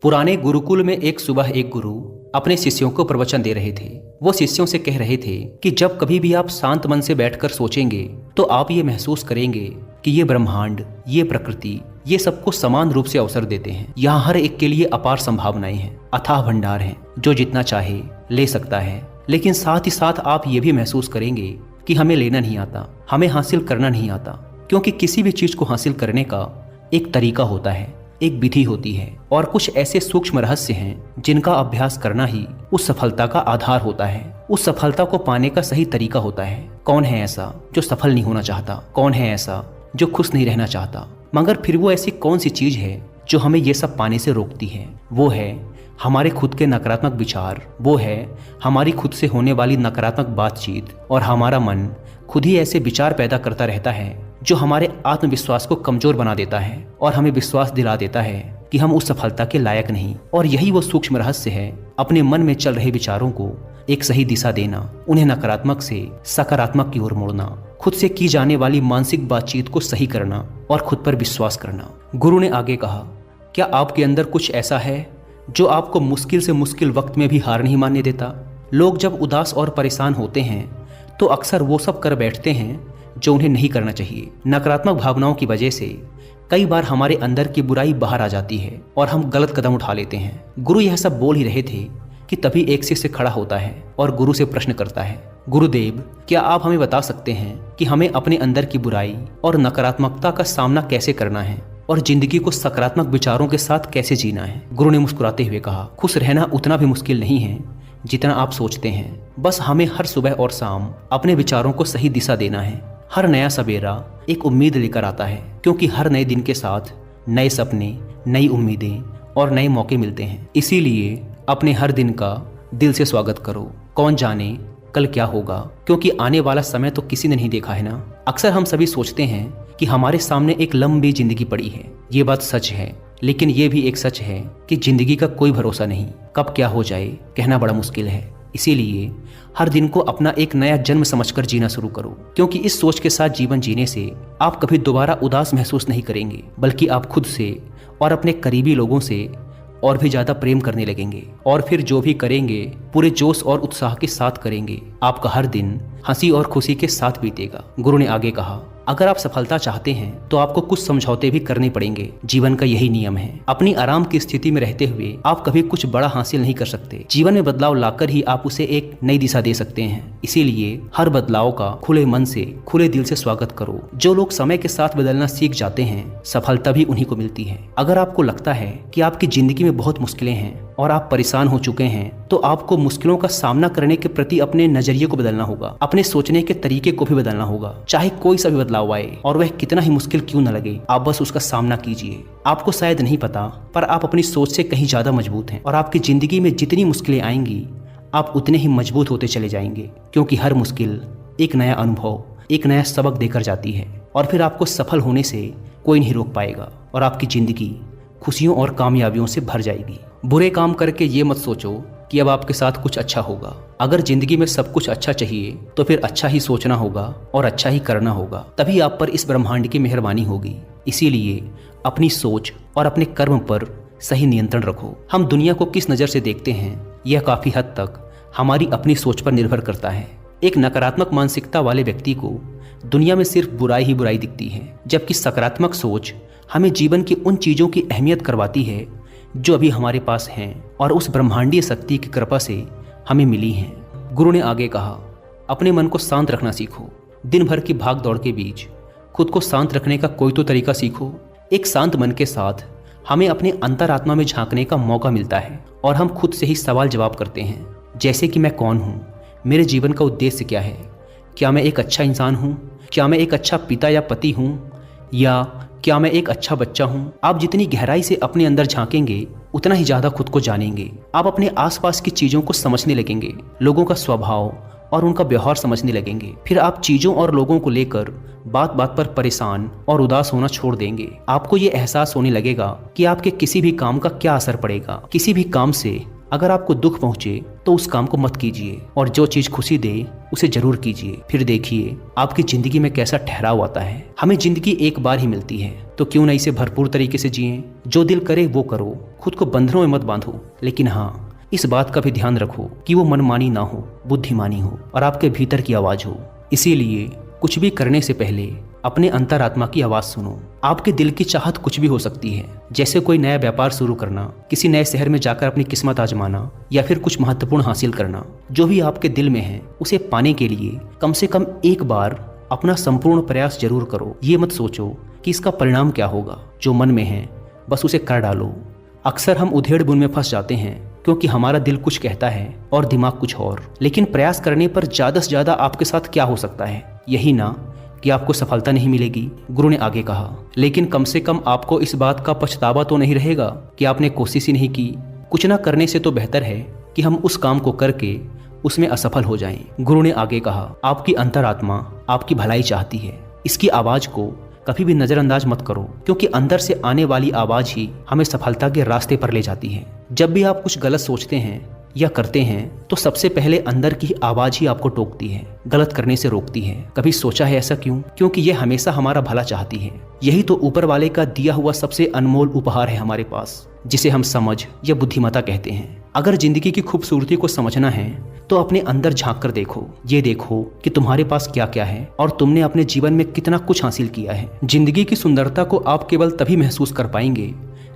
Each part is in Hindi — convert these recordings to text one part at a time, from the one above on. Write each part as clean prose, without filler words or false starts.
पुराने गुरुकुल में एक सुबह एक गुरु अपने शिष्यों को प्रवचन दे रहे थे। वो शिष्यों से कह रहे थे कि जब कभी भी आप शांत मन से बैठकर सोचेंगे तो आप ये महसूस करेंगे कि ये ब्रह्मांड, ये प्रकृति, ये सबको समान रूप से अवसर देते हैं। यहाँ हर एक के लिए अपार संभावनाएं हैं, अथाह भंडार हैं, जो जितना चाहे ले सकता है। लेकिन साथ ही साथ आप ये भी महसूस करेंगे कि हमें लेना नहीं आता, हमें हासिल करना नहीं आता, क्योंकि किसी भी चीज को हासिल करने का एक तरीका होता है, एक विधि होती है और कुछ ऐसे सूक्ष्म रहस्य हैं जिनका अभ्यास करना ही उस सफलता का आधार होता है। उस सफलता को पाने का सही तरीका होता है। कौन है ऐसा जो सफल नहीं होना चाहता? कौन है ऐसा जो खुश नहीं रहना चाहता? मगर फिर वो ऐसी कौन सी चीज है जो हमें ये सब पाने से रोकती है? वो है हमारे खुद के नकारात्मक विचार, वो है हमारी खुद से होने वाली नकारात्मक बातचीत। और हमारा मन खुद ही ऐसे विचार पैदा करता रहता है जो हमारे आत्मविश्वास को कमजोर बना देता है और हमें विश्वास दिला देता है कि हम उस सफलता के लायक नहीं। और यही वो सूक्ष्म रहस्य है, अपने मन में चल रहे विचारों को एक सही दिशा देना, उन्हें नकारात्मक से सकारात्मक की ओर मोड़ना, खुद से की जाने वाली मानसिक बातचीत को सही करना और खुद पर विश्वास करना। गुरु ने आगे कहा, क्या आपके अंदर कुछ ऐसा है जो आपको मुश्किल से मुश्किल वक्त में भी हार नहीं मानने देता? लोग जब उदास और परेशान होते हैं तो अक्सर वो सब कर बैठते हैं जो उन्हें नहीं करना चाहिए। नकारात्मक भावनाओं की वजह से कई बार हमारे अंदर की बुराई बाहर आ जाती है और हम गलत कदम उठा लेते हैं। गुरु यह सब बोल ही रहे थे कि तभी एक शिष्य खड़ा होता है और गुरु से प्रश्न करता है, गुरुदेव, क्या आप हमें बता सकते हैं कि हमें अपने अंदर की बुराई और नकारात्मकता का सामना कैसे करना है और जिंदगी को सकारात्मक विचारों के साथ कैसे जीना है? गुरु ने मुस्कुराते हुए कहा, खुश रहना उतना भी मुश्किल नहीं है जितना आप सोचते हैं। बस हमें हर सुबह और शाम अपने विचारों को सही दिशा देना है। हर नया सवेरा एक उम्मीद लेकर आता है, क्योंकि हर नए दिन के साथ नए सपने, नई उम्मीदें और नए मौके मिलते हैं। इसीलिए अपने हर दिन का दिल से स्वागत करो। कौन जाने कल क्या होगा, क्योंकि आने वाला समय तो किसी ने नहीं देखा है ना। अक्सर हम सभी सोचते हैं कि हमारे सामने एक लंबी जिंदगी पड़ी है। ये बात सच है, लेकिन ये भी एक सच है कि जिंदगी का कोई भरोसा नहीं, कब क्या हो जाए कहना बड़ा मुश्किल है। इसीलिए हर दिन को अपना एक नया जन्म समझकर जीना शुरू करो, क्योंकि इस सोच के साथ जीवन जीने से आप कभी दोबारा उदास महसूस नहीं करेंगे, बल्कि आप खुद से और अपने करीबी लोगों से और भी ज्यादा प्रेम करने लगेंगे। और फिर जो भी करेंगे पूरे जोश और उत्साह के साथ करेंगे। आपका हर दिन हंसी और खुशी के साथ बीतेगा। गुरु ने आगे कहा, अगर आप सफलता चाहते हैं तो आपको कुछ समझौते भी करने पड़ेंगे। जीवन का यही नियम है। अपनी आराम की स्थिति में रहते हुए आप कभी कुछ बड़ा हासिल नहीं कर सकते। जीवन में बदलाव लाकर ही आप उसे एक नई दिशा दे सकते हैं। इसीलिए हर बदलाव का खुले मन से, खुले दिल से स्वागत करो। जो लोग समय के साथ बदलना सीख जाते हैं, सफलता भी उन्हीं को मिलती है। अगर आपको लगता है कि आपकी जिंदगी में बहुत मुश्किलें हैं और आप परेशान हो चुके हैं, तो आपको मुश्किलों का सामना करने के प्रति अपने नजरिए को बदलना होगा, अपने सोचने के तरीके को भी बदलना होगा। चाहे कोई सा भी बदलाव आए और वह कितना ही मुश्किल क्यों न लगे, आप बस उसका सामना कीजिए। आपको शायद नहीं पता, पर आप अपनी सोच से कहीं ज्यादा मजबूत हैं और आपकी जिंदगी में जितनी मुश्किलें आएंगी आप उतने ही मजबूत होते चले जाएंगे, क्योंकि हर मुश्किल एक नया अनुभव, एक नया सबक देकर जाती है। और फिर आपको सफल होने से कोई नहीं रोक पाएगा और आपकी जिंदगी खुशियों और कामयाबियों से भर जाएगी। बुरे काम करके ये मत सोचो कि अब आपके साथ कुछ अच्छा होगा। अगर जिंदगी में सब कुछ अच्छा चाहिए तो फिर अच्छा ही सोचना होगा और अच्छा ही करना होगा, तभी आप पर इस ब्रह्मांड की मेहरबानी होगी। इसीलिए अपनी सोच और अपने कर्म पर सही नियंत्रण रखो। हम दुनिया को किस नज़र से देखते हैं, यह काफी हद तक हमारी अपनी सोच पर निर्भर करता है। एक नकारात्मक मानसिकता वाले व्यक्ति को दुनिया में सिर्फ बुराई ही बुराई दिखती है, जबकि सकारात्मक सोच हमें जीवन की उन चीजों की अहमियत करवाती है जो अभी हमारे पास हैं और उस ब्रह्मांडीय शक्ति की कृपा से हमें मिली हैं। गुरु ने आगे कहा, अपने मन को शांत रखना सीखो। दिन भर की भाग दौड़ के बीच खुद को शांत रखने का कोई तो तरीका सीखो। एक शांत मन के साथ हमें अपने अंतरात्मा में झांकने का मौका मिलता है और हम खुद से ही सवाल जवाब करते हैं, जैसे कि मैं कौन हूँ, मेरे जीवन का उद्देश्य क्या है, क्या मैं एक अच्छा इंसान हूँ, क्या मैं एक अच्छा पिता या पति हूँ, या क्या मैं एक अच्छा बच्चा हूँ। आप जितनी गहराई से अपने अंदर झांकेंगे उतना ही ज्यादा खुद को जानेंगे। आप अपने आसपास की चीजों को समझने लगेंगे, लोगों का स्वभाव और उनका व्यवहार समझने लगेंगे। फिर आप चीजों और लोगों को लेकर बात बात पर परेशान और उदास होना छोड़ देंगे। आपको ये एहसास होने लगेगा कि आपके किसी भी काम का क्या असर पड़ेगा। किसी भी काम से अगर आपको दुख पहुंचे तो उस काम को मत कीजिए, और जो चीज खुशी दे उसे जरूर कीजिए। फिर देखिए आपकी जिंदगी में कैसा ठहराव आता है। हमें जिंदगी एक बार ही मिलती है, तो क्यों न इसे भरपूर तरीके से जिए। जो दिल करे वो करो, खुद को बंधनों में मत बांधो, लेकिन हाँ, इस बात का भी ध्यान रखो कि वो मनमानी ना हो, बुद्धिमानी हो और आपके भीतर की आवाज हो। इसीलिए कुछ भी करने से पहले अपने अंतरात्मा की आवाज सुनो। आपके दिल की चाहत कुछ भी हो सकती है, जैसे कोई नया व्यापार शुरू करना, किसी नए शहर में जाकर अपनी किस्मत आजमाना या फिर कुछ महत्वपूर्ण हासिल करना। जो भी आपके दिल में है उसे पाने के लिए कम से कम एक बार अपना संपूर्ण प्रयास जरूर करो। ये मत सोचो कि इसका परिणाम क्या होगा। जो मन में है बस उसे कर डालो। अक्सर हम उधेड़ बुन में फंस जाते हैं क्योंकि हमारा दिल कुछ कहता है और दिमाग कुछ और। लेकिन प्रयास करने पर ज्यादा से ज्यादा आपके साथ क्या हो सकता है, यही ना कि आपको सफलता नहीं मिलेगी, गुरु ने आगे कहा। लेकिन कम से कम आपको इस बात का पछतावा तो नहीं रहेगा कि आपने कोशिश ही नहीं की। कुछ ना करने से तो बेहतर है कि हम उस काम को करके उसमें असफल हो जाएं। गुरु ने आगे कहा, आपकी अंतरात्मा आपकी भलाई चाहती है। इसकी आवाज को कभी भी नजरअंदाज मत करो, क्योंकि अंदर से आने वाली आवाज ही हमें सफलता के रास्ते पर ले जाती है। जब भी आप कुछ गलत सोचते हैं या करते हैं तो सबसे पहले अंदर की आवाज ही आपको टोकती है, गलत करने से रोकती है। कभी सोचा है ऐसा क्यों? क्योंकि ये हमेशा हमारा भला चाहती है। यही तो ऊपर वाले का दिया हुआ सबसे अनमोल उपहार है हमारे पास, जिसे हम समझ या बुद्धिमत्ता कहते हैं। अगर जिंदगी की खूबसूरती को समझना है तो अपने अंदर झांक कर देखो। ये देखो कि तुम्हारे पास क्या क्या है और तुमने अपने जीवन में कितना कुछ हासिल किया है। जिंदगी की सुंदरता को आप केवल तभी महसूस कर पाएंगे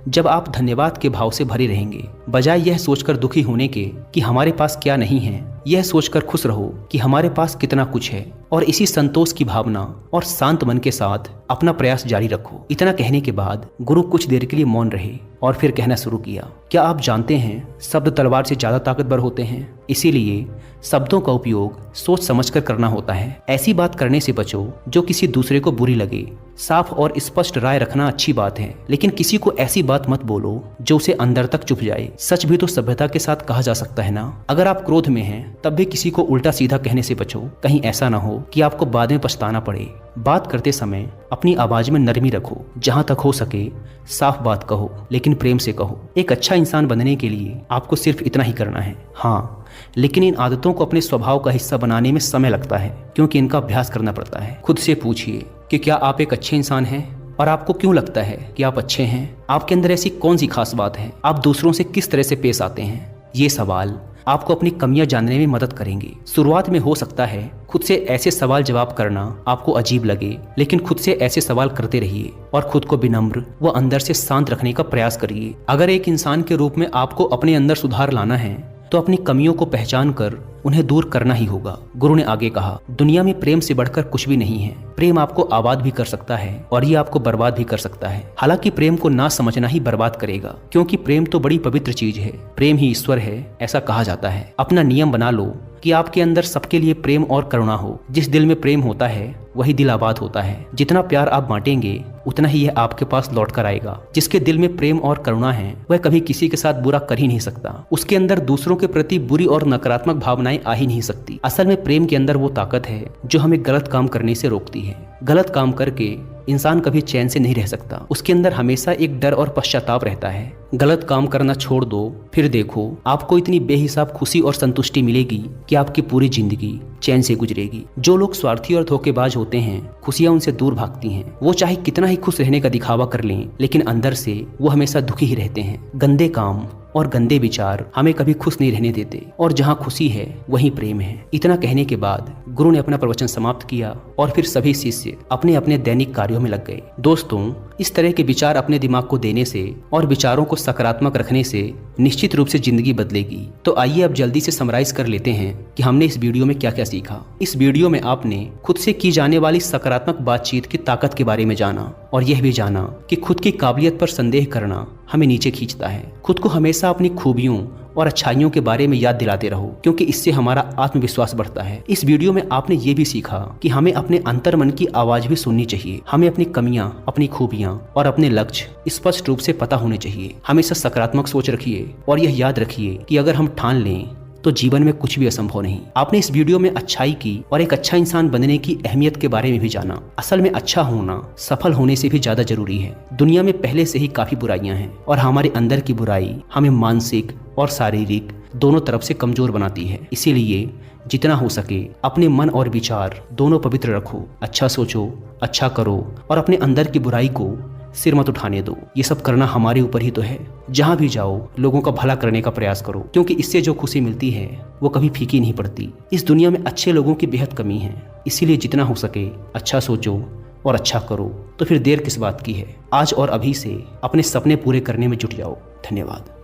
जब आप धन्यवाद के भाव से भरे रहेंगे, बजाय यह सोचकर दुखी होने के कि हमारे पास क्या नहीं है। यह सोचकर खुश रहो कि हमारे पास कितना कुछ है, और इसी संतोष की भावना और शांत मन के साथ अपना प्रयास जारी रखो। इतना कहने के बाद गुरु कुछ देर के लिए मौन रहे और फिर कहना शुरू किया, क्या आप जानते हैं शब्द तलवार से ज्यादा ताकतवर होते हैं? इसीलिए शब्दों का उपयोग सोच समझकर करना होता है। ऐसी बात करने से बचो जो किसी दूसरे को बुरी लगे। साफ और स्पष्ट राय रखना अच्छी बात है, लेकिन किसी को ऐसी बात मत बोलो जो उसे अंदर तक चुभ जाए। सच भी तो सभ्यता के साथ कहा जा सकता है ना। अगर आप क्रोध में हैं तब भी किसी को उल्टा सीधा कहने से बचो, कहीं ऐसा ना हो कि आपको बाद में पछताना पड़े। बात करते समय अपनी आवाज में नरमी रखो। जहां तक हो सके साफ बात कहो, लेकिन प्रेम से कहो। एक अच्छा इंसान बनने के लिए आपको सिर्फ इतना ही करना है। हाँ, लेकिन इन आदतों को अपने स्वभाव का हिस्सा बनाने में समय लगता है, क्योंकि इनका अभ्यास करना पड़ता है। खुद से पूछिए कि क्या आप एक अच्छे इंसान हैं, और आपको क्यों लगता है कि आप अच्छे हैं? आपके अंदर ऐसी कौन सी खास बात है? आप दूसरों से किस तरह से पेश आते हैं? ये सवाल आपको अपनी कमियां जानने में मदद करेंगे। शुरुआत में हो सकता है खुद से ऐसे सवाल जवाब करना आपको अजीब लगे, लेकिन खुद से ऐसे सवाल करते रहिए और खुद को विनम्र व अंदर से शांत रखने का प्रयास करिए। अगर एक इंसान के रूप में आपको अपने अंदर सुधार लाना है तो अपनी कमियों को पहचान कर उन्हें दूर करना ही होगा। गुरु ने आगे कहा, दुनिया में प्रेम से बढ़कर कुछ भी नहीं है। प्रेम आपको आबाद भी कर सकता है और ये आपको बर्बाद भी कर सकता है। हालांकि प्रेम को ना समझना ही बर्बाद करेगा, क्योंकि प्रेम तो बड़ी पवित्र चीज है। प्रेम ही ईश्वर है, ऐसा कहा जाता है। अपना नियम बना लो कि आपके अंदर सबके लिए प्रेम और करुणा हो। जिस दिल में प्रेम होता है वही दिल आबाद होता है। जितना प्यार आप बांटेंगे उतना ही यह आपके पास लौट कर आएगा। जिसके दिल में प्रेम और करुणा है वह कभी किसी के साथ बुरा कर ही नहीं सकता। उसके अंदर दूसरों के प्रति बुरी और नकारात्मक भावनाएं आ ही नहीं सकती। असल में प्रेम के अंदर वो ताकत है जो हमें गलत काम करने से रोकती है। गलत काम करके इंसान कभी चैन से नहीं रह सकता। उसके अंदर हमेशा एक डर और पश्चाताप रहता है। गलत काम करना छोड़ दो, फिर देखो आपको इतनी बेहिसाब खुशी और संतुष्टि मिलेगी कि आपकी पूरी जिंदगी चैन से गुजरेगी। जो लोग स्वार्थी और धोखेबाज होते हैं, खुशियां उनसे दूर भागती हैं। वो चाहे कितना ही खुश रहने का दिखावा कर लें, लेकिन अंदर से वो हमेशा दुखी ही रहते हैं। गंदे काम और गंदे विचार हमें कभी खुश नहीं रहने देते, और जहाँ खुशी है वहीं प्रेम है। इतना कहने के बाद गुरु ने अपना प्रवचन समाप्त किया और फिर सभी शिष्य अपने अपने दैनिक कार्यों में लग गए। दोस्तों, इस तरह के विचार अपने दिमाग को देने से और विचारों को सकारात्मक रखने से निश्चित रूप से जिंदगी बदलेगी। तो आइए अब जल्दी से समराइज कर लेते हैं कि हमने इस वीडियो में क्या क्या सीखा। इस वीडियो में आपने खुद से की जाने वाली सकारात्मक बातचीत की ताकत के बारे में जाना, और यह भी जाना कि खुद की काबिलियत पर संदेह करना हमें नीचे खींचता है। खुद को हमेशा अपनी खूबियों और अच्छाइयों के बारे में याद दिलाते रहो, क्योंकि इससे हमारा आत्मविश्वास बढ़ता है। इस वीडियो में आपने ये भी सीखा कि हमें अपने अंतर मन की आवाज भी सुननी चाहिए। हमें अपनी कमियां, अपनी खूबियां और अपने लक्ष्य स्पष्ट रूप से पता होने चाहिए। हमेशा सकारात्मक सोच रखिए और यह याद रखिए कि अगर हम ठान लें तो जीवन में कुछ भी असंभव नहीं। आपने इस वीडियो में अच्छाई की और एक अच्छा इंसान बनने की अहमियत के बारे में भी जाना। असल में अच्छा होना सफल होने से भी ज्यादा जरूरी है। दुनिया में पहले से ही काफी बुराइयां हैं और हमारे अंदर की बुराई हमें मानसिक और शारीरिक दोनों तरफ से कमजोर बनाती है। इसीलिए जितना हो सके अपने मन और विचार दोनों पवित्र रखो, अच्छा सोचो, अच्छा करो और अपने अंदर की बुराई को सिर मत उठाने दो। ये सब करना हमारे ऊपर ही तो है। जहां भी जाओ लोगों का भला करने का प्रयास करो, क्योंकि इससे जो खुशी मिलती है वो कभी फीकी नहीं पड़ती। इस दुनिया में अच्छे लोगों की बेहद कमी है, इसीलिए जितना हो सके अच्छा सोचो और अच्छा करो। तो फिर देर किस बात की है, आज और अभी से अपने सपने पूरे करने में जुट जाओ। धन्यवाद।